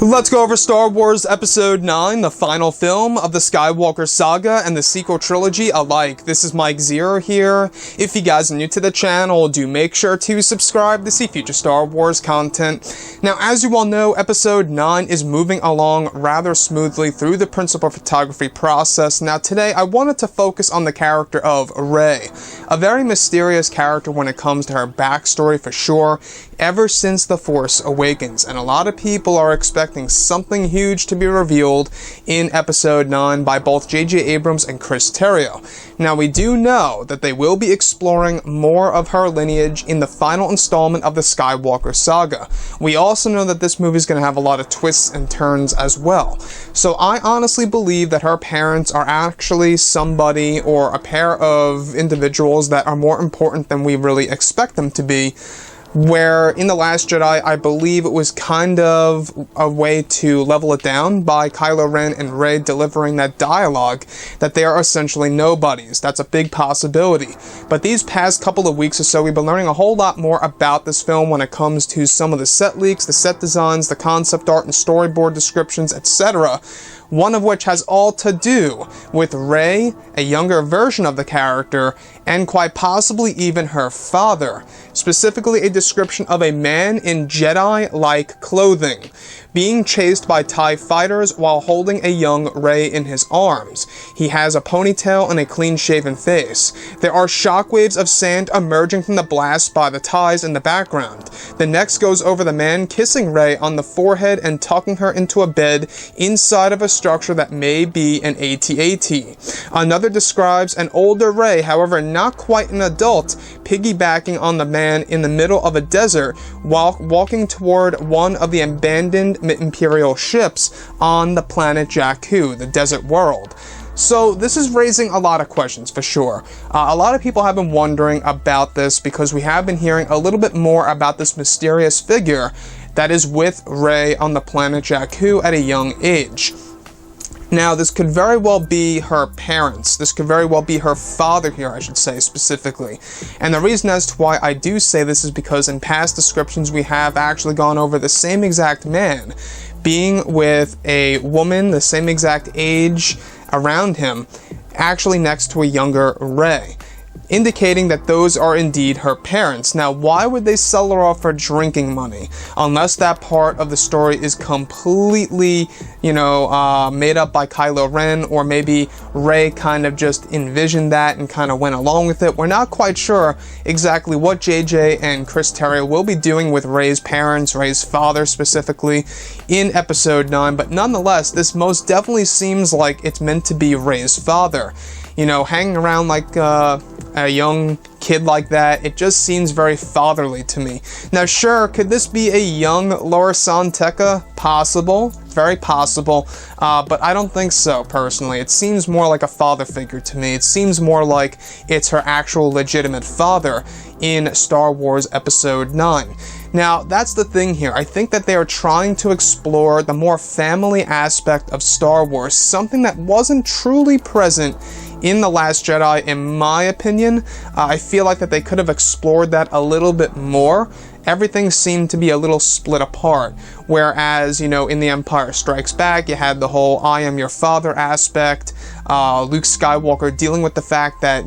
Let's go over Star Wars Episode 9, the final film of the Skywalker saga and the sequel trilogy alike. This is Mike Zero here. If you guys are new to the channel, do make sure to subscribe to see future Star Wars content. Now, as you all know, Episode 9 is moving along rather smoothly through the principal photography process. Now, today I wanted to focus on the character of Rey, a very mysterious character when it comes to her backstory for sure, ever since The Force Awakens, and a lot of people are expecting something huge to be revealed in Episode 9 by both J.J. Abrams and Chris Terrio. Now, we do know that they will be exploring more of her lineage in the final installment of the Skywalker saga. We also know that this movie is going to have a lot of twists and turns as well. So I honestly believe that her parents are actually somebody or a pair of individuals that are more important than we really expect them to be, where in The Last Jedi, I believe it was kind of a way to level it down by Kylo Ren and Rey delivering that dialogue that they are essentially nobodies. That's a big possibility. But these past couple of weeks or so, we've been learning a whole lot more about this film when it comes to some of the set leaks, the set designs, the concept art and storyboard descriptions, etc., one of which has all to do with Rey, a younger version of the character, and quite possibly even her father. Specifically, a description of a man in Jedi-like clothing, being chased by TIE fighters while holding a young Rey in his arms. He has a ponytail and a clean-shaven face. There are shockwaves of sand emerging from the blast by the TIEs in the background. The next goes over the man kissing Rey on the forehead and tucking her into a bed inside of a structure that may be an AT-AT. Another describes an older Rey, however not quite an adult, piggybacking on the man in the middle of a desert while walking toward one of the abandoned Imperial ships on the planet Jakku, the desert world. So this is raising a lot of questions for sure. A lot of people have been wondering about this because we have been hearing a little bit more about this mysterious figure that is with Rey on the planet Jakku at a young age. Now, this could very well be her parents. This could very well be her father here, I should say, specifically. And the reason as to why I do say this is because in past descriptions we have actually gone over the same exact man being with a woman the same exact age around him, actually next to a younger Rey, indicating that those are indeed her parents. Now, why would they sell her off for drinking money? Unless that part of the story is completely, made up by Kylo Ren, or maybe Rey kind of just envisioned that and kind of went along with it. We're not quite sure exactly what JJ and Chris Terrio will be doing with Rey's parents, Rey's father specifically, in Episode 9, but nonetheless, this most definitely seems like it's meant to be Rey's father. Hanging around like a young kid like that, it just seems very fatherly to me. Now, sure, could this be a young Lorsan Tekka? Possible, very possible, but I don't think so, personally. It seems more like a father figure to me. It seems more like it's her actual legitimate father in Star Wars Episode 9. Now, that's the thing here. I think that they are trying to explore the more family aspect of Star Wars, something that wasn't truly present in The Last Jedi, in my opinion. I feel like that they could have explored that a little bit more. Everything seemed to be a little split apart. Whereas, in The Empire Strikes Back, you had the whole I am your father aspect, Luke Skywalker dealing with the fact that,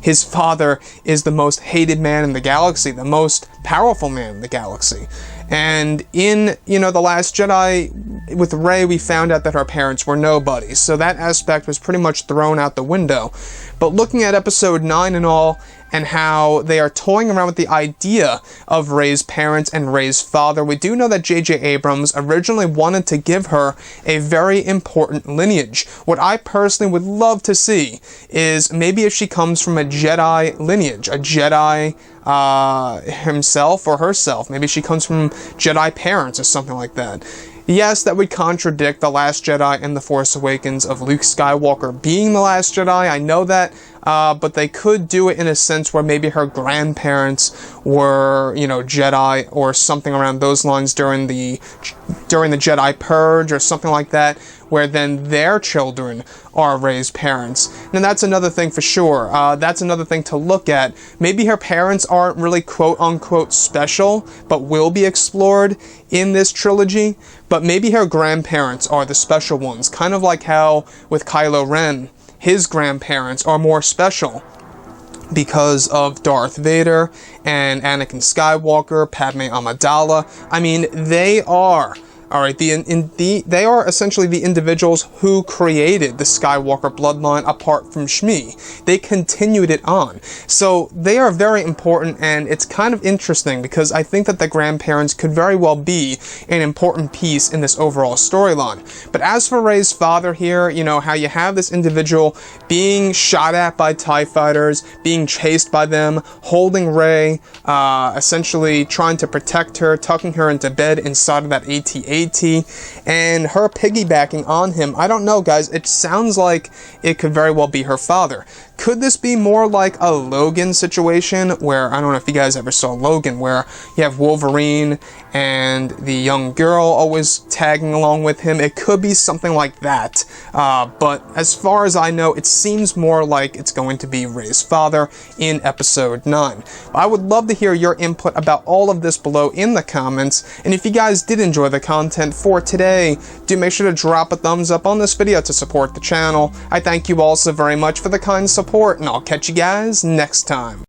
his father is the most hated man in the galaxy, the most powerful man in the galaxy. And in, The Last Jedi, with Rey, we found out that her parents were nobodies, so that aspect was pretty much thrown out the window. But looking at Episode 9 and all, and how they are toying around with the idea of Rey's parents and Rey's father, we do know that J.J. Abrams originally wanted to give her a very important lineage. What I personally would love to see is maybe if she comes from a Jedi lineage, a Jedi himself or herself. Maybe she comes from Jedi parents or something like that. Yes, that would contradict The Last Jedi and The Force Awakens of Luke Skywalker being the last Jedi. I know that. but they could do it in a sense where maybe her grandparents were, you know, Jedi or something around those lines during the Jedi Purge or something like that, where then their children are Rey's parents. And that's another thing for sure. That's another thing to look at. Maybe her parents aren't really quote-unquote special, but will be explored in this trilogy. But maybe her grandparents are the special ones, kind of like how with Kylo Ren, his grandparents are more special because of Darth Vader and Anakin Skywalker, Padme Amidala. I mean, they are... Alright, they are essentially the individuals who created the Skywalker bloodline apart from Shmi. They continued it on. So they are very important, and it's kind of interesting because I think that the grandparents could very well be an important piece in this overall storyline. But as for Rey's father here, you know, how you have this individual being shot at by TIE fighters, being chased by them, holding Rey, essentially trying to protect her, tucking her into bed inside of that AT-AT, and her piggybacking on him. I don't know, guys. It sounds like it could very well be her father. Could this be more like a Logan situation where, I don't know if you guys ever saw Logan, where you have Wolverine and the young girl always tagging along with him? It could be something like that. But as far as I know, it seems more like it's going to be Rey's father in episode 9. I would love to hear your input about all of this below in the comments. And if you guys did enjoy the content for today, do make sure to drop a thumbs up on this video to support the channel. I thank you all so very much for the kind support, and I'll catch you guys next time.